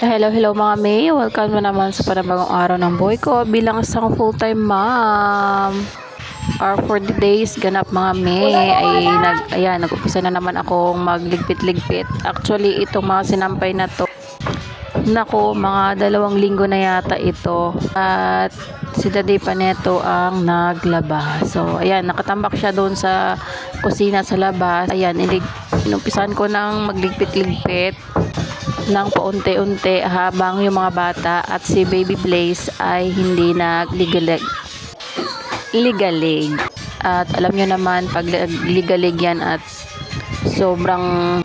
Hello mga May. Welcome na naman sa panibagong araw ng buhay ko bilang isang full-time mom. Or for the days ganap mga May ay nag-umpisa na naman akong magligpit-ligpit. Actually, itong mga sinampay na to, nako, mga 2 linggo na yata ito. At si Daddy pa neto ang naglaba. So, ayan, nakatambak siya doon sa kusina sa labas. Ayan, inumpisan ko ng magligpit-ligpit ng paunti-unti habang yung mga bata at si Baby Blaze ay hindi nagligalig. At alam nyo naman, pag ligalig yan at sobrang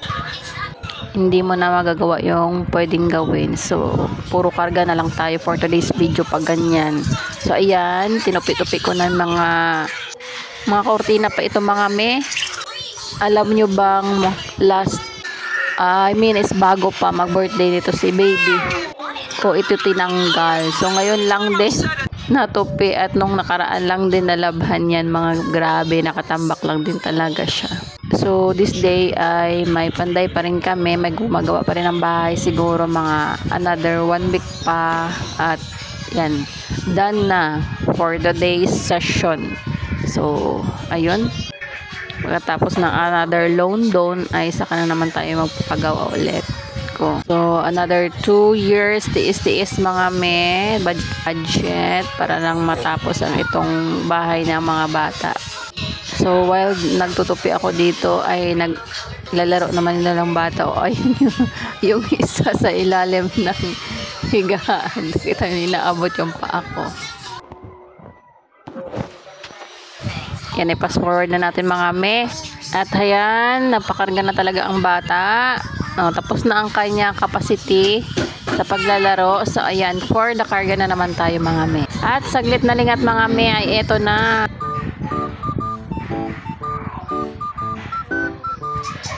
hindi mo na magagawa yung pwedeng gawin. So, puro karga na lang tayo for today's video pag ganyan. So, ayan, tinupi-tupi ko na mga kortina pa ito mga me. Alam nyo bang is bago pa mag-birthday nito si baby ko ito tinanggal. So ngayon lang din natupi at nung nakaraan lang din nalabhan yan mga grabe, nakatambak lang din talaga siya. So this day ay may panday pa rin kami, may gumagawa pa rin ng bahay, siguro mga another 1 week pa at yan, done na for the day's session. So ayun, pagkatapos ng another loan doon ay saka na naman tayo magpapagawa ulit ko. So another 2 years tiis-tiis mga budget para lang matapos ang itong bahay ng mga bata. So while nagtutupi ako dito ay naglalaro naman nila ng bata. O ayun yung isa sa ilalim ng higaan. Kita nyo, inaabot yung paa ko. Yan, i-pass forward na natin mga me. At ayan, napakarga na talaga ang bata. Tapos na ang kanya capacity sa paglalaro. So ayan, for the karga na naman tayo mga me. At saglit na lingat mga me ay eto na.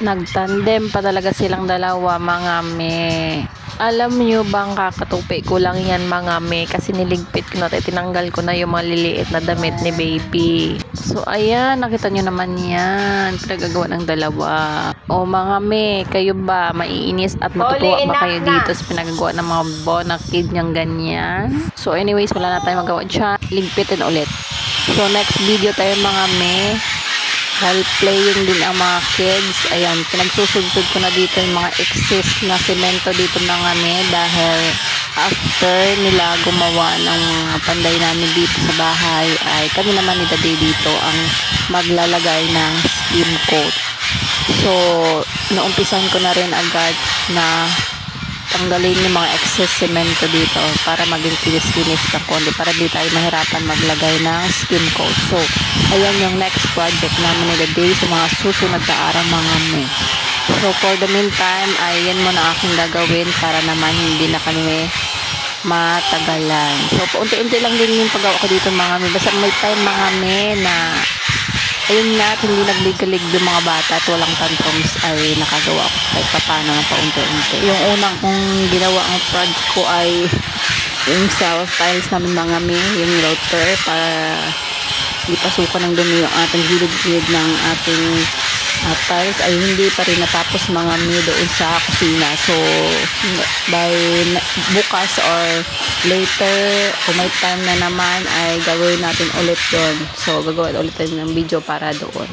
Nagtandem pa talaga silang dalawa mga me. Alam nyo bang kakatupi ko lang yan mga me kasi niligpit ko na, tinanggal ko na yung mga liliit na damit ni baby. So ayan, nakita nyo naman yan, pinagagawa ng dalawa. O mga me, kayo ba maiinis at matutuwa ba kayo dito sa pinagagawa ng mga bonakid niyang ganyan? So anyways, wala na tayong magawa dyan, ligpitin ulit. So next video tayo mga me, while playing din ang mga kids. Ayan, pinagsusugtod ko na dito yung mga excess na semento dito na kami dahil after nila gumawa ng panday namin dito sa bahay ay kami naman ni Daddy dito ang maglalagay ng skim coat. So, naumpisan ko na rin agad na tanggalin yung mga excess semento dito para maging kinis-kinis na kundi para di tayo mahirapan maglagay ng skim coat. So, ayan yung next project namin ni Daddy sa mga susunod na araw mga me. So, for the meantime, ay yan muna aking gagawin para naman hindi na kami matagalan. So, paunti-unti lang din yung paggawa ko dito mga me. Basta may time mga me na ayun nga, hindi nagligalig yung mga bata at walang tantrums ay nakagawa ko kahit paano na paunti-unti. Yung unang kong ginawa ang project ko ay yung sa tiles namin mga me, yung router para hindi pasukan ng dumi yung ating gilid-gilid ng ating tiles ay hindi pa rin natapos mga me doon sa kusina. So by bukas or later kung may time na naman ay gagawin natin ulit doon. So gagawin ulit tayo ng video para doon.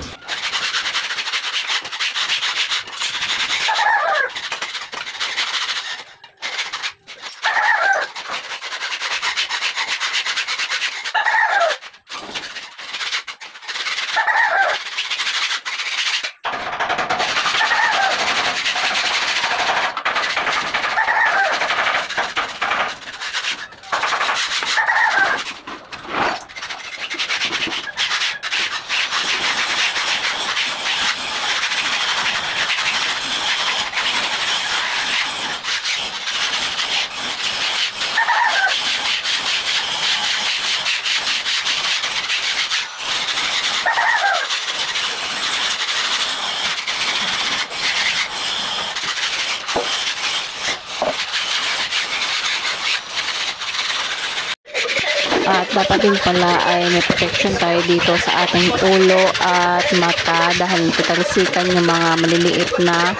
At dapat din pala ay may protection tayo dito sa ating ulo at mata dahil pitalsikan yung mga maliliit na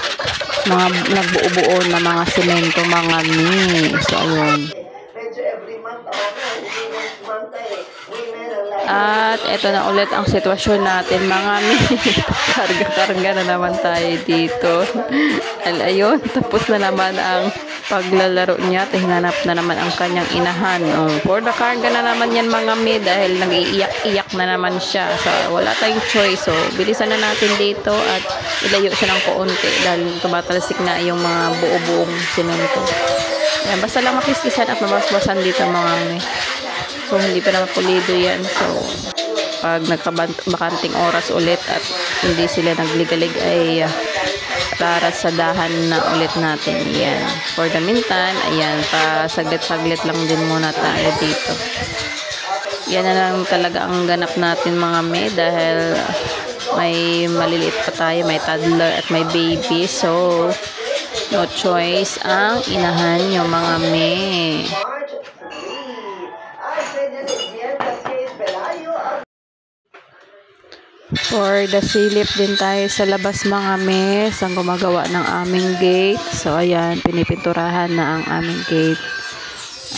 mga nagbuo-buo na mga semento mga mi. So ayun. At eto na ulit ang sitwasyon natin mga mi. Karga-karga na naman tayo dito. Ayun, tapos na naman ang paglalaro niya. Hinanap na naman ang kanyang inahan. For the karga na naman yan mga mi dahil nag-iiyak-iyak na naman siya. So wala tayong choice. So bilisan na natin dito at ilayo siya ng kaunti dahil tumatalsik na yung mga buo-buong semento. Ayan, basta lang makiskisan at mabasbasan dito mga mi. So, hindi pa naman pulido yan. So, pag nagkabakanting oras ulit at hindi sila nagligalig ay rarasadahan na ulit natin. Yan. For the meantime, ayan, saglit-saglit lang din muna tayo dito. Yan na lang talaga ang ganap natin mga me dahil may maliliit pa tayo, may toddler at may baby. So, no choice ang inahan nyo mga me. For the silip din tayo sa labas mga mes ang gumagawa ng aming gate. So ayan, pinipinturahan na ang aming gate.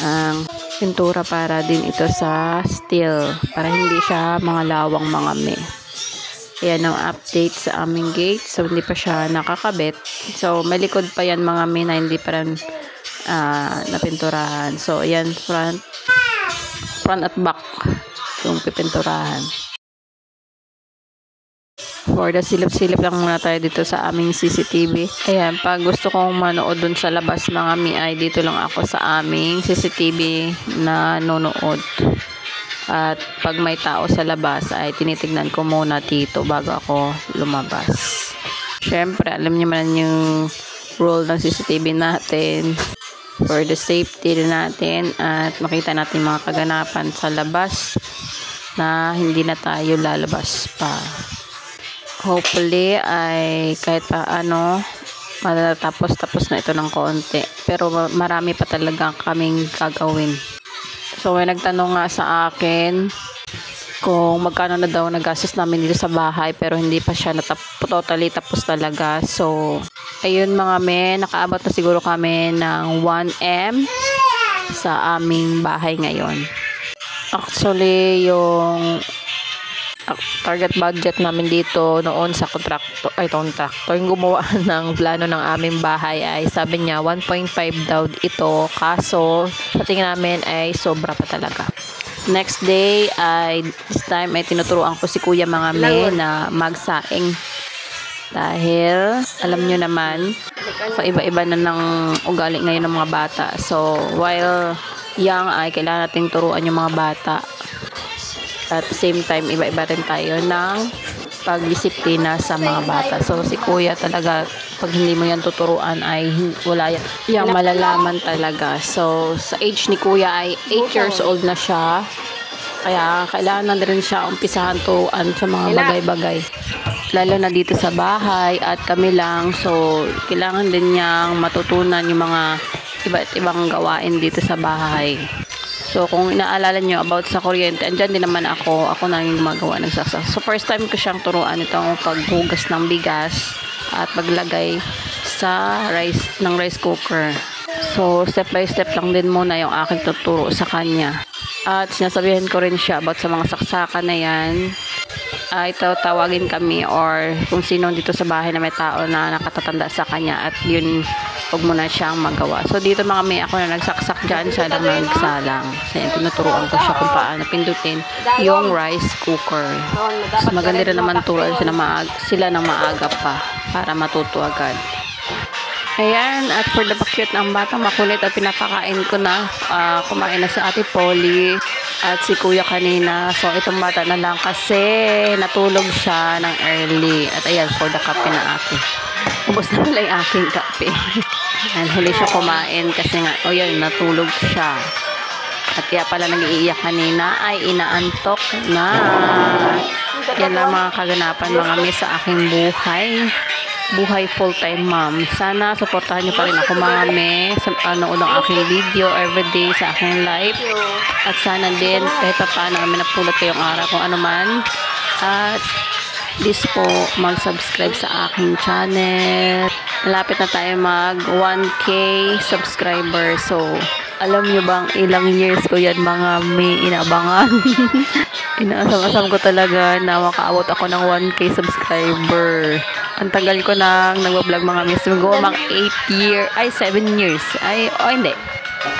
Ang pintura para din ito sa steel para hindi siya mga lawang mga me. Ayan ang update sa aming gate. So hindi pa siya nakakabit. So may likod pa yan mga me na hindi pa rin napinturahan. So ayan, front at back yung pipinturahan. For the silip-silip lang muna tayo dito sa aming CCTV. Ayan, pag gusto kong manood dun sa labas mga mi ay dito lang ako sa aming CCTV na nonood. At pag may tao sa labas ay tinitignan ko muna dito bago ako lumabas. Syempre, alam niyo man yung role ng CCTV natin for the safety din natin at makita natin mga kaganapan sa labas na hindi na tayo lalabas pa. Hopefully ay kahit paano matatapos na ito ng konti. Pero marami pa talaga kaming gagawin. So may nagtanong nga sa akin kung magkano na daw nagastos namin dito sa bahay pero hindi pa siya totally tapos talaga. So ayun mga men, nakaabot na siguro kami ng 1M sa aming bahay ngayon. Actually yung target budget namin dito noon sa contractor yung gumawa ng plano ng aming bahay ay sabi niya 1.5 daw ito, kaso sa tingin namin ay sobra pa talaga. Next day ay this time ay tinuturuan ko si kuya mga me na magsaing dahil alam nyo naman iba-iba na ng ugali ngayon ng mga bata. So while young ay kailangan nating turuan yung mga bata. At the same time, iba-iba rin tayo ng pagdisiplina sa mga bata. So, si kuya talaga, pag hindi mo yan tuturuan, ay wala yan malalaman talaga. So, sa age ni kuya ay 8 years old na siya. Kaya, kailangan na rin siya umpisahan turuan sa mga bagay-bagay. Lalo na dito sa bahay at kami lang. So, kailangan din niyang matutunan yung mga iba't ibang gawain dito sa bahay. So, kung inaalala nyo about sa kuryente, andyan din naman ako na yung gumagawa ng saksak. So, first time ko siyang turuan itong paghugas ng bigas at paglagay sa rice cooker. So, step by step lang din muna yung aking tuturo sa kanya. At sinasabihan ko rin siya about sa mga saksakan na yan. Ito, tawagin kami or kung sino dito sa bahay na may tao na nakatatanda sa kanya at yun, huwag mo na siyang magawa. So, dito mga may ako na nagsaksak dyan, siya lang nagsalang. So, tinuturuan ko siya kung paano pindutin yung rice cooker. So, maganda rin naman turuan sila ng maaga pa para matuto agad. Ayan, at for the cute ng bata, makulit at pinapakain ko na. Kumain na si Ate Polly at si Kuya kanina. So, itong bata na lang kasi natulog siya ng early. At ayan, for the kape na akin. Ubos na pala yung aking kape. Ayan, huli siya kumain kasi nga, yun, natulog siya. At kaya pala nag-iiyak kanina ay inaantok na. Yan lang mga kaganapan mga miss sa aking buhay full-time mom. Sana supportahan niyo pa rin ako mga me sa panood ng aking video everyday sa aking live. At sana din kahit pa paano kami napulot kayong araw kung ano man. At please po mag-subscribe sa aking channel. Malapit na tayo mag 1K subscriber. So, alam nyo bang ilang years ko yan mga may inaabangan? Inaasam-asam ko talaga na makaabot ako ng 1K subscriber. Ang tagal ko nang nagbablog mga miss. Mag-go mga 7 years. Hindi.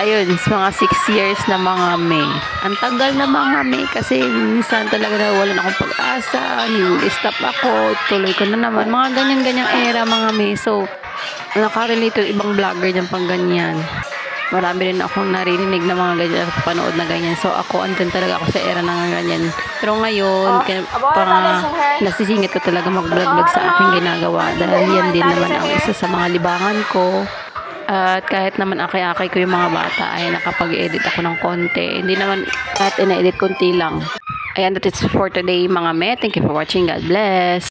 Ayun, mga 6 years na mga may. Ang tagal na mga may kasi minsan talaga na wala na akong pag-asa. Stop ako. Tuloy ko na naman. Mga ganyan-ganyang era mga may. So, nakarelate yung ibang vlogger dyan pang ganyan. Marami rin akong narinig na mga ganyan, panood na ganyan. So, ako, andun talaga ako sa era na ganyan. Pero ngayon, nasisingit ko talaga mag-vlog sa aking ginagawa. Dahil yan din naman ang isa sa mga libangan ko. At kahit naman akay-akay ko yung mga bata, ay nakapag-edit ako ng konti. Hindi naman, kahit ina-edit konti lang. Ayan, that is for today mga me. Thank you for watching. God bless.